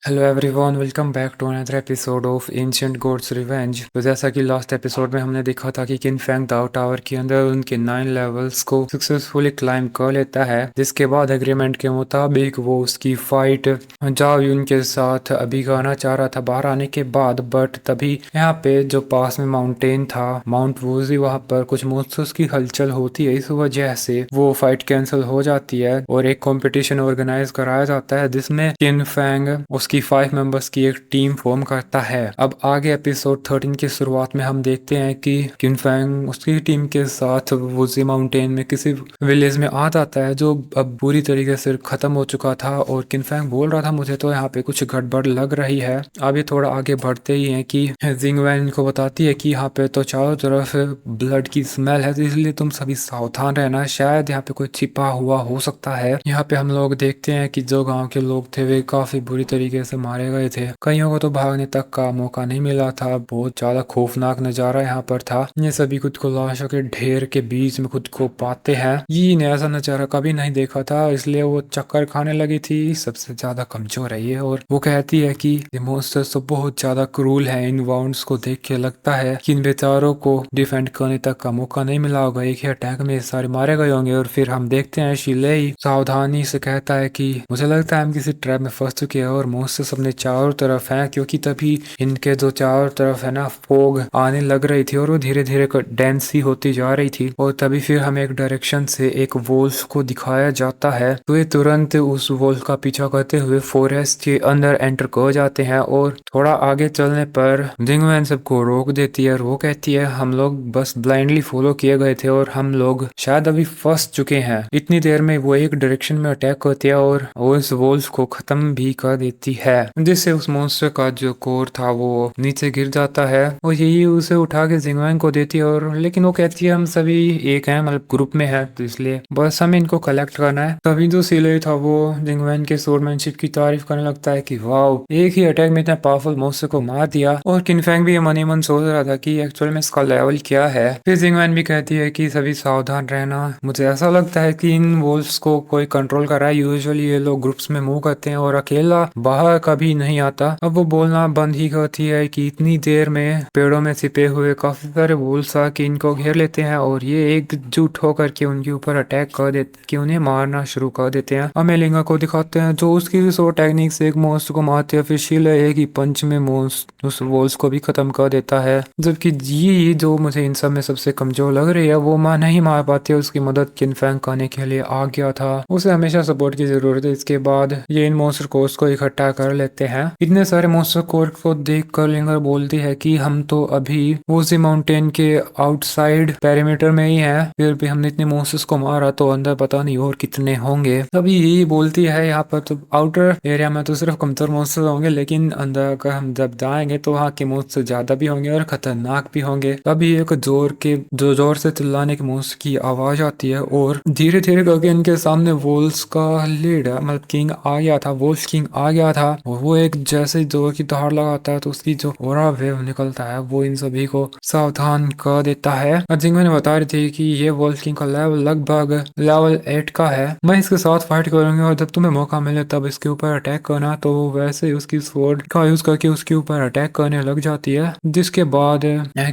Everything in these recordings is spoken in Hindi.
Hello everyone, welcome back to another episode of ancient gods revenge. तो जैसा कि लास्ट एपिसोड में हमने देखा था कि किन फैंग दाओ टावर के अंदर उनके 9 लेवल्स को सक्सेसफुली क्लाइम कर लेता है, जिसके बाद एग्रीमेंट के मुताबिक वो उसकी फाइट जाओ यून के साथ अभी करना चाह रहा था बाहर आने के बाद। बट तभी यहाँ पे जो पास में माउंटेन था माउंट वोजी, वहां पर कुछ मॉन्स्टर्स की हलचल होती है। इस वजह से वो फाइट कैंसिल हो जाती है और एक कंपटीशन ऑर्गेनाइज कराया जाता है जिसमें किन फैंग उसकी 5 मेंबर्स की एक टीम फॉर्म करता है। अब आगे एपिसोड 13 की शुरुआत में हम देखते हैं कि किन फैंग उसकी टीम के साथ वुजी माउंटेन में किसी विलेज में आ जाता है जो अब बुरी तरीके से खत्म हो चुका था। और किन फैंग बोल रहा था मुझे तो यहाँ पे कुछ गड़बड़ लग रही है। अब ये थोड़ा आगे बढ़ते ही हैं कि जिंग वैन को बताती है कि यहाँ पे तो चारों तरफ ब्लड की स्मेल है, तो इसलिए तुम सभी सावधान रहना, शायद यहाँ पे कोई छिपा हुआ हो सकता है। यहाँ पे हम लोग देखते हैं कि जो गांव के लोग थे वे काफी बुरी तरीके से मारे गए थे। कईयों को तो भागने तक का मौका नहीं मिला था। बहुत ज्यादा खौफनाक नजारा यहाँ पर था। ये सभी खुद को लाशों के ढेर के बीच में खुद को पाते हैं। ये ऐसा नजारा कभी नहीं देखा था, इसलिए वो चक्कर खाने लगी थी। सबसे ज्यादा कमजोर है ये, और वो कहती है कि ये मॉन्स्टर्स तो बहुत ज्यादा क्रूल है। इन वाउंड्स को देख के लगता है कि इन बेचारों को डिफेंड करने तक का मौका नहीं मिला होगा, एक ही अटैक में सारे मारे गए होंगे। और फिर हम देखते हैं शिलेई सावधानी से कहता है कि मुझे लगता है हम किसी ट्रैप में फंस चुके हैं और मॉन्स्टर्स अपने चारों तरफ हैं, क्योंकि तभी इनके जो चारों तरफ है ना फोग आने लग रही थी और वो धीरे धीरे डेंस सी होती जा रही थी। और तभी फिर हमें एक डायरेक्शन से एक वोल्फ को दिखाया जाता है, तो ये तुरंत उस वोल्फ का पीछा करते हुए फॉरेस्ट के अंदर एंटर कर जाते हैं। और थोड़ा आगे चलने पर जिंगवैन सबको रोक देती है और वो कहती है हम लोग बस ब्लाइंडली फॉलो किए गए थे और हम लोग शायद अभी फंस चुके हैं। इतनी देर में वो एक डायरेक्शन में अटैक करती है और उस वोल्फ को खत्म भी कर देती है, जिससे उस मॉन्स्टर का जो कोर था वो नीचे गिर जाता है। और यही उसे उठा के जिंगवैन को देती है, और लेकिन वो कहती है हम सभी एक हैं, मतलब ग्रुप में है, तो इसलिए बस हमें इनको कलेक्ट करना है। तभी जो सीले था वो जिंगवैन के स्वॉर्डमैनशिप की तारीफ करने लगता है कि वाह, एक ही अटैक में इतना पावरफुल मॉन्स्टर को मार दिया। और किनफैंग भी मन ही मन सोच रहा था कि एक्चुअल में इसका लेवल क्या है। फिर जिंगवैन भी कहती है कि सभी सावधान रहना, मुझे ऐसा लगता है कि इन वोल्फ्स को कोई कंट्रोल कर रहा है। यूजुअली ये लोग ग्रुप्स में मूव करते हैं और अकेला बाहर कभी नहीं आता। अब वो बोलना बंद ही करती है कि इतनी देर में पेड़ों में छिपे हुए काफी सारे वोल्फ्स आके इनको घेर लेते हैं और ये एकजुट होकर के उनके ऊपर अटैक कर देते, कि उन्हें मारना शुरू कर देते हैं। हमें लिंगा को दिखाते हैं जो उसकी सो टेक्निक से एक मॉन्स्टर को मारते हैं, फिर शीला एक ही पंच में मॉन्स्टर उस वोल्स को भी खत्म कर देता है। जबकि ये जो मुझे इन सब में सबसे कमजोर लग रही है वो मां नहीं मार पाती, उसकी मदद किनफैंग करने के लिए आ गया था। उसे हमेशा सपोर्ट की जरूरत है। इसके बाद ये इन मॉन्स्टर कोर्स को इकट्ठा कर लेते हैं। इतने सारे मॉन्स्टर कोर्स को देख कर लिंगर बोलती है कि हम तो अभी वोजी माउंटेन के आउटसाइड पेरीमीटर में ही है, फिर भी हमने इतने मॉन्स्टर्स को मारा तो अंदर पता नहीं और कितने होंगे। तभी यही बोलती है यहाँ पर तो आउटर एरिया में तो सिर्फ कमजोर मॉन्स्टर होंगे, लेकिन अंदर अगर हम जब जाएंगे तो वहाँ के मॉन्स्टर ज्यादा भी होंगे और खतरनाक भी होंगे। तभी एक जोर से चिल्लाने के मॉन्स्टर की आवाज आती है और धीरे धीरे करके इनके सामने वोल्स का लीडर मतलब किंग आ गया था। वोल्स किंग आ गया था और वो एक जैसे जोर की दहाड़ लगाता है तो उसकी जो ओरा वेव निकलता है वो इन सभी को सावधान कर देता है। जिंगवे ने बता रही थी कि ये वोल्स किंग का लेवल लगभग लेवल 8 का है। मैं इसके साथ फाइट करूंगी और जब तुम्हें मौका मिले तब इसके ऊपर अटैक करना। तो वो वैसे ही उसकी स्वॉर्ड का यूज करके उसके ऊपर अटैक करने लग जाती है, जिसके बाद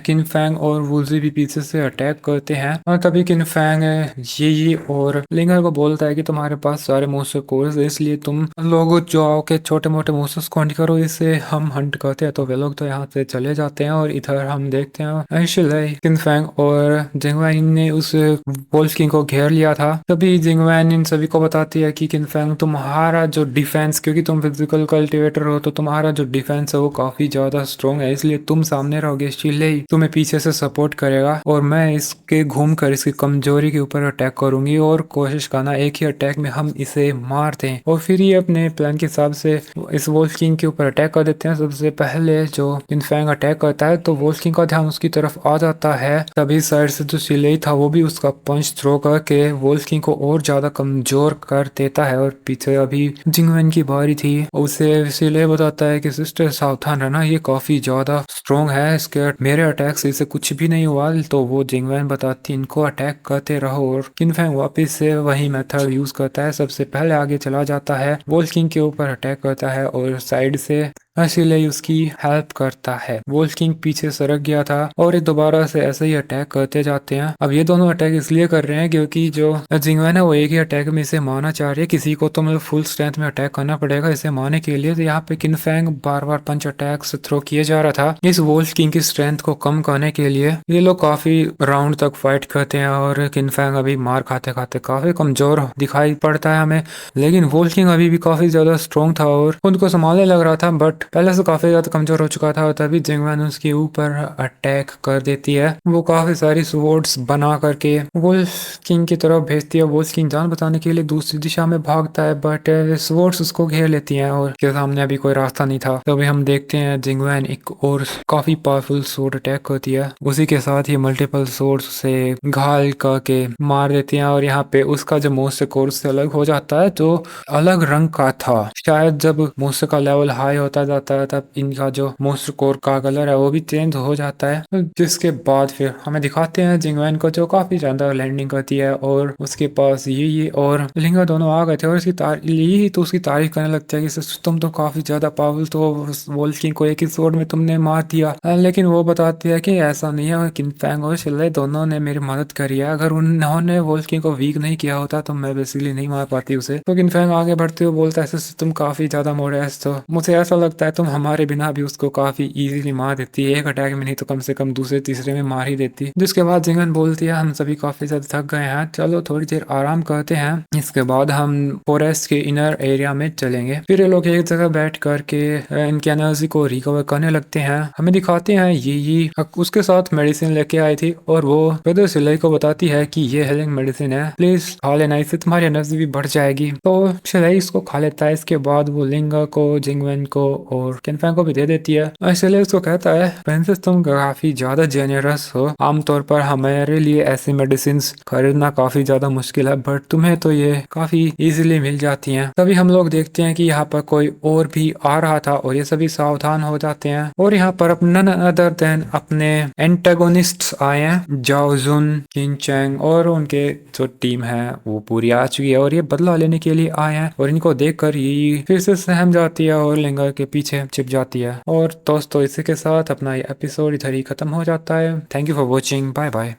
किनफैंग और वुजी भी पीछे से अटैक करते हैं। और तभी किनफैंग ये और लिंगर को बोलता है कि तुम्हारे पास सारे मॉन्स्टर कोर्स है, इसलिए तुम लोग जो आओ के छोटे मोटे मॉन्स्टर्स को हंट करो, इससे हम हंट करते हैं। तो वे लोग तो यहाँ से चले जाते हैं और इधर हम देखते हैं किनफैंग और जिंगवैन ने उस वोल्फ किंग को घेर लिया था। तभी जिंगवैन इन सभी को बताती है कि किनफैंग तुम्हारा जो डिफेंस, क्योंकि तुम फिजिकल कल्टिवेटर हो तो तुम्हारा जो डिफेंस है वो काफी ज्यादा स्ट्रॉन्ग है, इसलिए तुम सामने रहोगे, शीले तुम्हें पीछे से सपोर्ट करेगा और मैं इसके घूम कर इसकी कमजोरी के ऊपर अटैक करूंगी और कोशिश करना एक ही अटैक में हम इसे मार दें। और फिर ये अपने प्लान के हिसाब से इस वोल्फ किंग के ऊपर अटैक कर देते हैं। सबसे पहले जो किनफैंग अटैक करता है तो वोल्फ किंग का ध्यान उसकी तरफ आ जाता है। तभी साइड से जो शिलेई था वो भी उसका पंच थ्रो करके वोल्फ किंग को और ज्यादा कमजोर कर देता है। और पीछे अभी जिंगवेन की बारी थी, उसे शिलेई बताता है कि सिस्टर सावधान रहना, ये काफी ज्यादा स्ट्रॉन्ग है, इसके मेरे अटैक से इसे कुछ भी नहीं हुआ। तो वो जिंगवेन बताती इनको अटैक करते रहो और किनफैंग वापस से वही मेथड यूज करता है। सबसे पहले आगे चला जाता है, वोल्फ किंग के ऊपर अटैक करता जाता है और साइड से इसीलिए उसकी हेल्प करता है। वोल्फ किंग पीछे सरक गया था और ये दोबारा से ऐसे ही अटैक करते जाते हैं। अब ये दोनों अटैक इसलिए कर रहे हैं क्योंकि जो जिंगवैन है वो एक ही अटैक में इसे मारना चाह रही है। किसी को तो मतलब फुल स्ट्रेंथ में अटैक करना पड़ेगा इसे मारने के लिए। तो यहाँ पे किनफैंग बार बार पंच अटैक्स थ्रो किए जा रहा था इस वोल्फ किंग की स्ट्रेंथ को कम करने के लिए। ये लोग काफी राउंड तक फाइट करते हैं और किनफैंग अभी मार खाते खाते काफी कमजोर दिखाई पड़ता है हमें। लेकिन वोल्फ किंग अभी भी काफी ज्यादा स्ट्रॉन्ग था और उनको संभालने लग रहा था, बट पहले से काफी ज्यादा कमजोर हो चुका था। और तभी जिंगवैन उसके ऊपर अटैक कर देती है। वो काफी सारी स्वॉर्ड्स बना करके वुल्फ किंग की तरफ भेजती है। वुल्फ किंग जान बचाने के लिए दूसरी दिशा में भागता है, बट स्वॉर्ड्स उसको घेर लेती हैं और उसके सामने अभी कोई रास्ता नहीं था। तो अभी हम देखते हैं जिंगवैन एक और काफी पावरफुल स्वॉर्ड अटैक करती है। उसी के साथ ही मल्टीपल स्वॉर्ड्स से घायल करके मार देती हैं और यहाँ पे उसका जो मोस्टर कोर से अलग हो जाता है जो अलग रंग का था। शायद जब मोस्टर का लेवल हाई होता जाता है तब इनका जो मोस्टर कोर का कलर है वो भी चेंज हो जाता है। जिसके बाद फिर हमें दिखाते हैं जिंगवैन को जो काफी ज्यादा लैंडिंग करती है और उसके पास ये और लिंगा दोनों आ गए थे और यही तो उसकी तारीफ करने लगता है कि तुम तो काफी ज्यादा पावरफुल, तो वोल्फ किंग को एक ही स्वॉर्ड में तुमने मार दिया। लेकिन वो बताती है कि ऐसा नहीं है, किनफैंग और शिल्ले दोनों ने मेरी मदद करी है। अगर उन्होंने वोल्फ किंग को वीक नहीं किया होता तो मैं बेसिकली नहीं मार पाती उसे। तो किनफैंग आगे बढ़ते हुए बोलता है तुम काफी ज्यादा मोडेस्ट हो, मुझे ऐसा लगता है तुम हमारे बिना भी उसको काफी इजीली मार देती है, एक अटैक में नहीं तो कम से कम दूसरे तीसरे में मार ही देती। जिसके बाद जिंगन बोलती है हम सभी काफी ज्यादा थक गए हैं, चलो थोड़ी देर आराम करते हैं, इसके बाद हम फॉरेस्ट के इनर एरिया में चलेंगे। फिर ये लोग एक जगह बैठ करके इनकी एनर्जी को रिकवर करने लगते हैं। हमें दिखाते हैं ये उसके साथ मेडिसिन लेके आई थी और वो ब्रदर सिलाई को बताती है कि ये हेलिंग मेडिसिन है, प्लीज खा लेना, इससे तुम्हारी एनर्जी भी बढ़ जाएगी। तो सिलाई इसको खा लेता है। इसके बाद वो लिंगा को, जिंगवेन को और किनफैंग को भी दे देती है। इसलिए उसको कहता है प्रिंसेस तुम काफी ज्यादा जेनरस हो, आमतौर पर हमारे लिए ऐसी मेडिसिन खरीदना काफी ज्यादा मुश्किल है, बट तुम्हें तो ये काफी इजीली मिल जाती हैं। तभी हम लोग देखते हैं कि यहाँ पर कोई और भी आ रहा था और ये सभी सावधान हो जाते हैं और यहाँ पर नन अदर देन अपने एंटागोनिस्ट्स आए हैं, जाओ जुन, किन चैंग और उनके जो टीम है वो पूरी आ चुकी है और ये बदला लेने के लिए आए हैं। और इनको देखकर ये फिर से सहम जाती है और लिंगर के पीछे छिप जाती है। और दोस्तों इसी के साथ अपना ये एपिसोड इधर ही खत्म हो जाता है। Thank you for watching, bye bye.